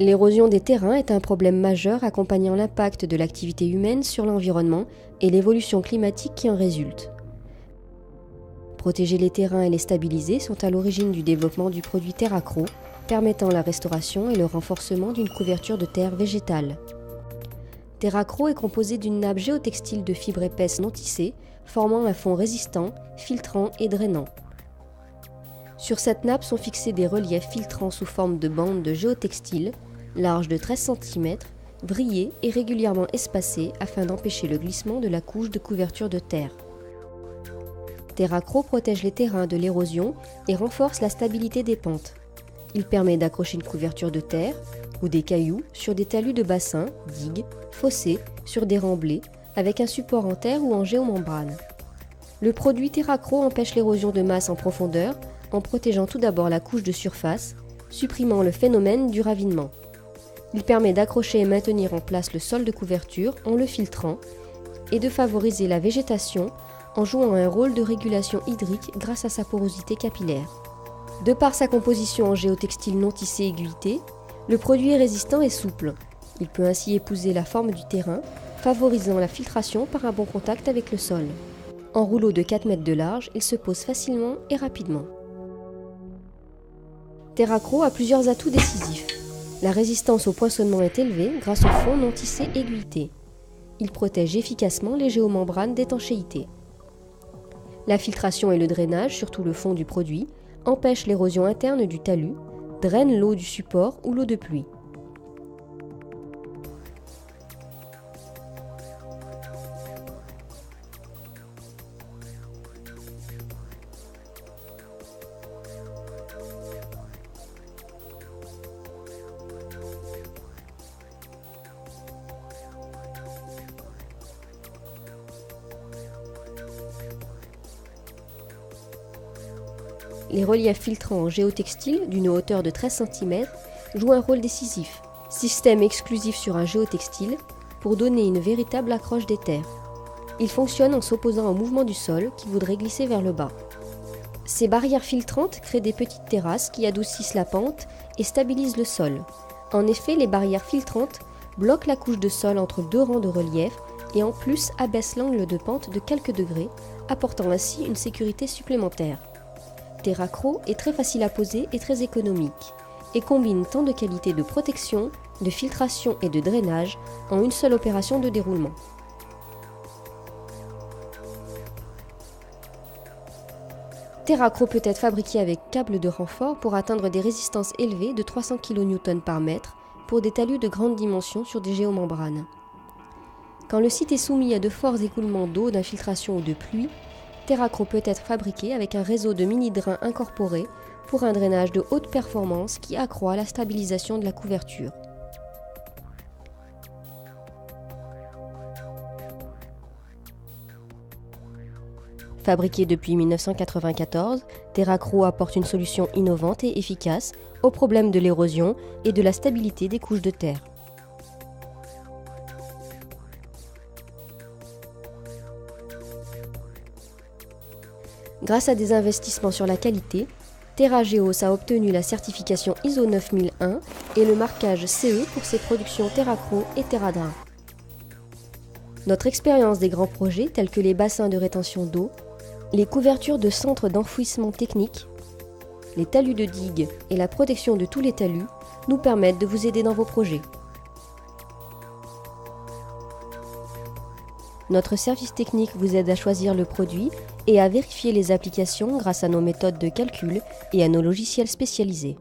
L'érosion des terrains est un problème majeur accompagnant l'impact de l'activité humaine sur l'environnement et l'évolution climatique qui en résulte. Protéger les terrains et les stabiliser sont à l'origine du développement du produit TerraCro, permettant la restauration et le renforcement d'une couverture de terre végétale. TerraCro est composé d'une nappe géotextile de fibres épaisses non tissées, formant un fond résistant, filtrant et drainant. Sur cette nappe sont fixés des reliefs filtrants sous forme de bandes de géotextile, larges de 13 cm, vrillées et régulièrement espacées afin d'empêcher le glissement de la couche de couverture de terre. TerraCro protège les terrains de l'érosion et renforce la stabilité des pentes. Il permet d'accrocher une couverture de terre ou des cailloux sur des talus de bassin, digues, fossés, sur des remblais, avec un support en terre ou en géomembrane. Le produit TerraCro empêche l'érosion de masse en profondeur en protégeant tout d'abord la couche de surface, supprimant le phénomène du ravinement. Il permet d'accrocher et maintenir en place le sol de couverture en le filtrant et de favoriser la végétation en jouant un rôle de régulation hydrique grâce à sa porosité capillaire. De par sa composition en géotextile non tissé aiguilleté, le produit est résistant et souple. Il peut ainsi épouser la forme du terrain, favorisant la filtration par un bon contact avec le sol. En rouleau de 4 mètres de large, il se pose facilement et rapidement. TerraCro a plusieurs atouts décisifs. La résistance au poinçonnement est élevée grâce au fond non tissé aiguilleté. Il protège efficacement les géomembranes d'étanchéité. La filtration et le drainage, surtout le fond du produit, empêchent l'érosion interne du talus, drainent l'eau du support ou l'eau de pluie. Les reliefs filtrants en géotextile d'une hauteur de 13 cm jouent un rôle décisif, système exclusif sur un géotextile, pour donner une véritable accroche des terres. Il fonctionne en s'opposant au mouvement du sol qui voudrait glisser vers le bas. Ces barrières filtrantes créent des petites terrasses qui adoucissent la pente et stabilisent le sol. En effet, les barrières filtrantes bloquent la couche de sol entre deux rangs de relief et en plus abaissent l'angle de pente de quelques degrés, apportant ainsi une sécurité supplémentaire. TerraCro est très facile à poser et très économique, et combine tant de qualités de protection, de filtration et de drainage en une seule opération de déroulement. TerraCro peut être fabriqué avec câble de renfort pour atteindre des résistances élevées de 300 kN par mètre pour des talus de grande dimension sur des géomembranes. Quand le site est soumis à de forts écoulements d'eau, d'infiltration ou de pluie, TerraCro peut être fabriqué avec un réseau de mini-drains incorporés pour un drainage de haute performance qui accroît la stabilisation de la couverture. Fabriqué depuis 1994, TerraCro apporte une solution innovante et efficace au problème de l'érosion et de la stabilité des couches de terre. Grâce à des investissements sur la qualité, TerraGeos a obtenu la certification ISO 9001 et le marquage CE pour ses productions TerraCro et TerraDrain. Notre expérience des grands projets tels que les bassins de rétention d'eau, les couvertures de centres d'enfouissement technique, les talus de digues et la protection de tous les talus nous permettent de vous aider dans vos projets. Notre service technique vous aide à choisir le produit et à vérifier les applications grâce à nos méthodes de calcul et à nos logiciels spécialisés.